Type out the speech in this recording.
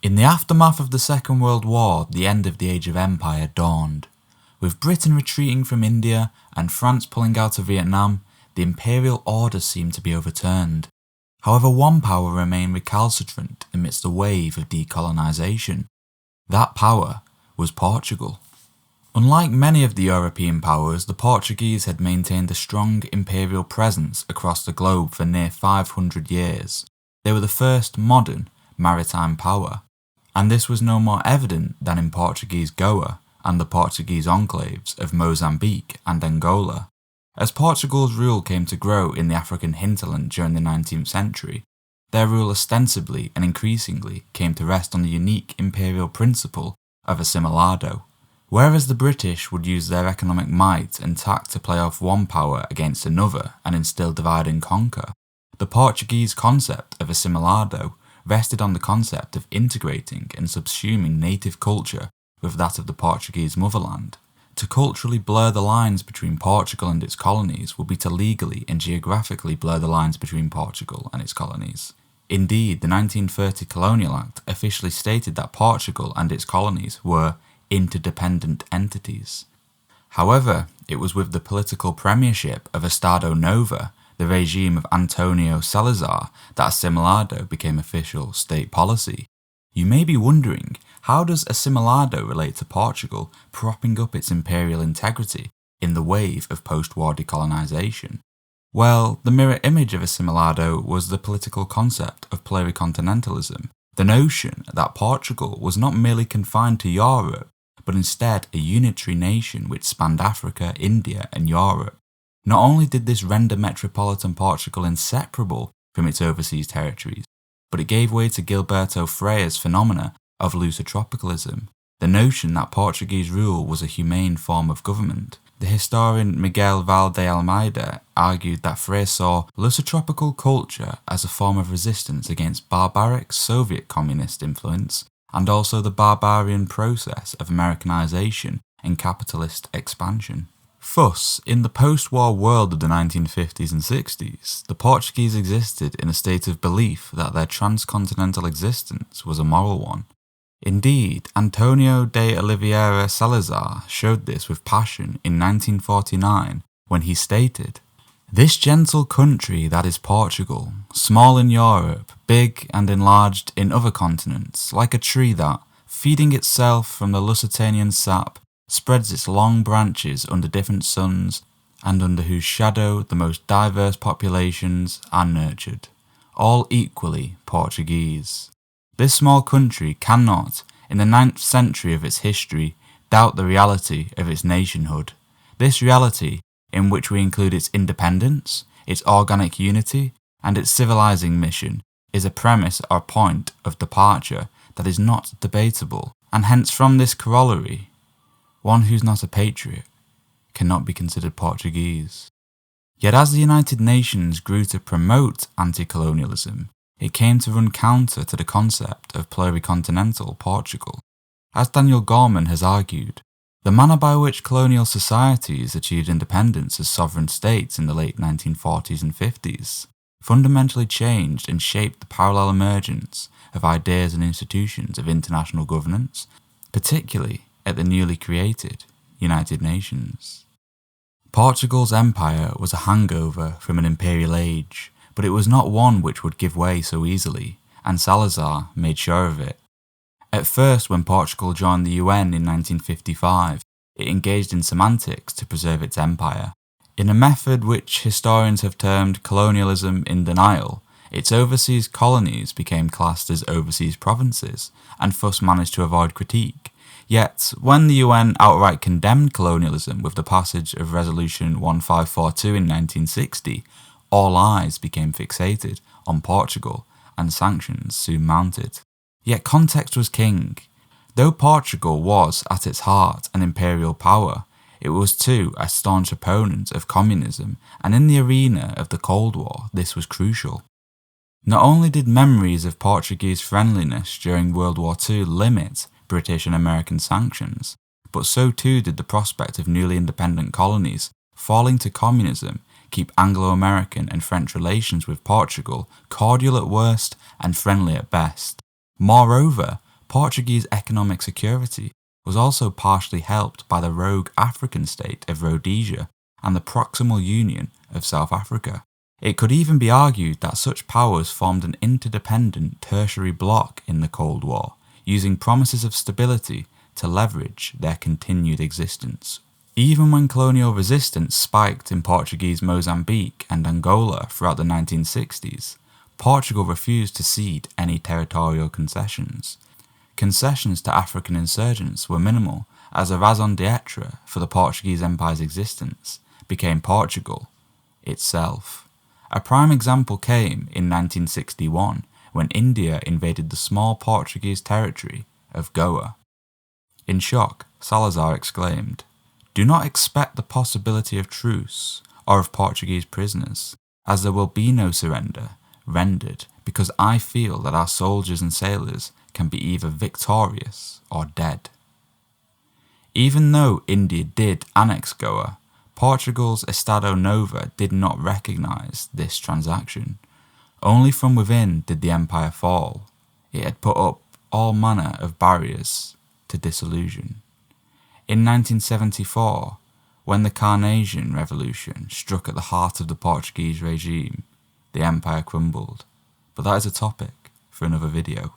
In the aftermath of the Second World War, the end of the Age of Empire dawned. With Britain retreating from India and France pulling out of Vietnam, the imperial order seemed to be overturned. However, one power remained recalcitrant amidst the wave of decolonisation. That power was Portugal. Unlike many of the European powers, the Portuguese had maintained a strong imperial presence across the globe for near 500 years. They were the first modern maritime power, and this was no more evident than in Portuguese Goa and the Portuguese enclaves of Mozambique and Angola. As Portugal's rule came to grow in the African hinterland during the 19th century, their rule ostensibly and increasingly came to rest on the unique imperial principle of assimilado. Whereas the British would use their economic might and tact to play off one power against another and instill divide and conquer, the Portuguese concept of assimilado rested on the concept of integrating and subsuming native culture with that of the Portuguese motherland. To culturally blur the lines between Portugal and its colonies would be to legally and geographically blur the lines between Portugal and its colonies. Indeed, the 1930 Colonial Act officially stated that Portugal and its colonies were interdependent entities. However, it was with the political premiership of Estado Novo, the regime of Antonio Salazar, that assimilado became official state policy. You may be wondering, how does assimilado relate to Portugal propping up its imperial integrity in the wave of post-war decolonisation? Well, the mirror image of assimilado was the political concept of pluricontinentalism, the notion that Portugal was not merely confined to Europe, but instead a unitary nation which spanned Africa, India and Europe. Not only did this render metropolitan Portugal inseparable from its overseas territories, but it gave way to Gilberto Freire's phenomena of lusotropicalism, the notion that Portuguese rule was a humane form of government. The historian Miguel Valde Almeida argued that Freire saw lusotropical culture as a form of resistance against barbaric Soviet communist influence, and also the barbarian process of Americanization and capitalist expansion. Thus, in the post-war world of the 1950s and 60s, the Portuguese existed in a state of belief that their transcontinental existence was a moral one. Indeed, Antonio de Oliveira Salazar showed this with passion in 1949 when he stated, "This gentle country that is Portugal, small in Europe, big and enlarged in other continents, like a tree that, feeding itself from the Lusitanian sap, spreads its long branches under different suns, and under whose shadow the most diverse populations are nurtured, all equally Portuguese. This small country cannot, in the 9th century of its history, doubt the reality of its nationhood. This reality, in which we include its independence, its organic unity, and its civilizing mission, is a premise or point of departure that is not debatable, and hence from this corollary, one who's not a patriot cannot be considered Portuguese." Yet as the United Nations grew to promote anti-colonialism, it came to run counter to the concept of pluricontinental Portugal. As Daniel Gorman has argued, the manner by which colonial societies achieved independence as sovereign states in the late 1940s and 50s fundamentally changed and shaped the parallel emergence of ideas and institutions of international governance, particularly at the newly created United Nations. Portugal's empire was a hangover from an imperial age, but it was not one which would give way so easily, and Salazar made sure of it. At first, when Portugal joined the UN in 1955, it engaged in semantics to preserve its empire. In a method which historians have termed colonialism in denial, its overseas colonies became classed as overseas provinces, and thus managed to avoid critique. Yet, when the UN outright condemned colonialism with the passage of Resolution 1542 in 1960, all eyes became fixated on Portugal, and sanctions soon mounted. Yet context was king. Though Portugal was, at its heart, an imperial power, it was too a staunch opponent of communism, and in the arena of the Cold War, this was crucial. Not only did memories of Portuguese friendliness during World War II limit British and American sanctions, but so too did the prospect of newly independent colonies falling to communism keep Anglo-American and French relations with Portugal cordial at worst and friendly at best. Moreover, Portuguese economic security was also partially helped by the rogue African state of Rhodesia and the proximal union of South Africa. It could even be argued that such powers formed an interdependent tertiary bloc in the Cold War, using promises of stability to leverage their continued existence. Even when colonial resistance spiked in Portuguese Mozambique and Angola throughout the 1960s, Portugal refused to cede any territorial concessions. Concessions to African insurgents were minimal, as a raison d'etre for the Portuguese Empire's existence became Portugal itself. A prime example came in 1961 when India invaded the small Portuguese territory of Goa. In shock, Salazar exclaimed, "Do not expect the possibility of truce or of Portuguese prisoners, as there will be no surrender rendered, because I feel that our soldiers and sailors can be either victorious or dead." Even though India did annex Goa, Portugal's Estado Novo did not recognise this transaction. Only from within did the empire fall. It had put up all manner of barriers to dissolution. In 1974, when the Carnation Revolution struck at the heart of the Portuguese regime, the empire crumbled. But that is a topic for another video.